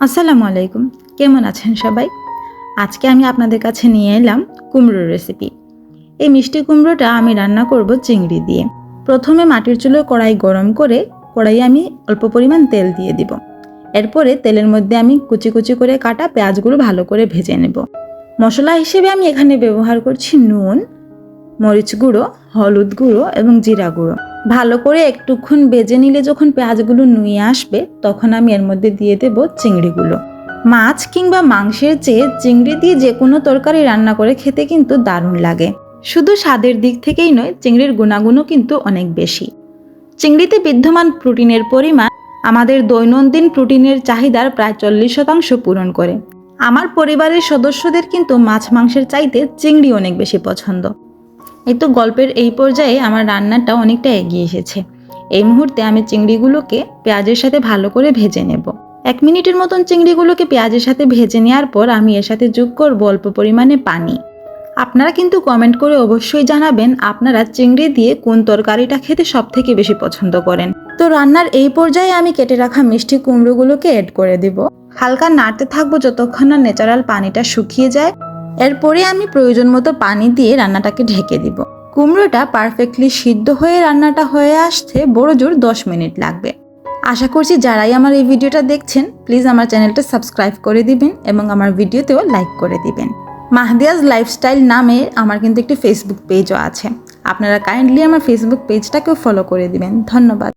আসসালামু আলাইকুম, কেমন আছেন সবাই? আজকে আমি আপনাদের কাছে নিয়ে এলাম কুমড়োর রেসিপি। এই মিষ্টি কুমড়োটা আমি রান্না করব চিংড়ি দিয়ে। প্রথমে মাটির চুলোয় কড়াই গরম করে কড়াইয়ে আমি অল্প পরিমাণ তেল দিয়ে দিব। এরপরে তেলের মধ্যে আমি কুচি কুচি করে কাটা পেঁয়াজগুলো ভালো করে ভেজে নেব। মশলা হিসেবে আমি এখানে ব্যবহার করছি নুন, মরিচ গুঁড়ো, হলুদ গুঁড়ো এবং জিরা গুঁড়ো। ভালো করে একটুক্ষণ ভেজে নিলে যখন পেঁয়াজগুলো নুয়ে আসবে তখন আমি এর মধ্যে দিয়ে দেব চিংড়িগুলো। মাছ কিংবা মাংসের চেয়ে চিংড়ি দিয়ে যে কোনো তরকারি রান্না করে খেতে কিন্তু দারুণ লাগে। শুধু স্বাদের দিক থেকেই নয়, চিংড়ির গুণাগুণও কিন্তু অনেক বেশি। চিংড়িতে বিদ্যমান প্রোটিনের পরিমাণ আমাদের দৈনন্দিন প্রোটিনের চাহিদার প্রায় 40% পূরণ করে। আমার পরিবারের সদস্যদের কিন্তু মাছ মাংসের চাইতে চিংড়ি অনেক বেশি পছন্দ। এই তো গল্পের এই পর্যায়ে আমার রান্নাটা অনেকটা এগিয়ে এসেছে। এই মুহূর্তে আমি চিংড়িগুলোকে পেঁয়াজের সাথে ভালো করে ভেজে নেব। 1 মিনিটের মতন চিংড়িগুলোকে পেঁয়াজের সাথে ভেজে নেওয়ার পর আমি এর সাথে যোগ করব অল্প পরিমাণে পানি। আপনারা কিন্তু কমেন্ট করে অবশ্যই জানাবেন আপনারা চিংড়ি দিয়ে কোন তরকারিটা খেতে সবথেকে বেশি পছন্দ করেন। তো রান্নার এই পর্যায়ে আমি কেটে রাখা মিষ্টি কুমড়োগুলোকে অ্যাড করে দেব। হালকা নাড়তে থাকবো যতক্ষণ না ন্যাচারাল পানিটা শুকিয়ে যায়। এরপরে আমি প্রয়োজন মতো পানি দিয়ে রান্নাটাকে ঢেকে দিব। কুমড়োটা পারফেক্টলি সিদ্ধ হয়ে রান্নাটা হয়ে আসতে বড়জোর 10 মিনিট লাগবে। আশা করছি যারাই আমার এই ভিডিওটা দেখছেন প্লিজ আমার চ্যানেলটা সাবস্ক্রাইব করে দিবেন এবং আমার ভিডিওতেও লাইক করে দিবেন। মাহদিয়াজ লাইফস্টাইল নামে আমার কিন্তু একটি ফেসবুক পেজও আছে। আপনারা কাইন্ডলি আমার ফেসবুক পেজটাকেও ফলো করে দিবেন। ধন্যবাদ।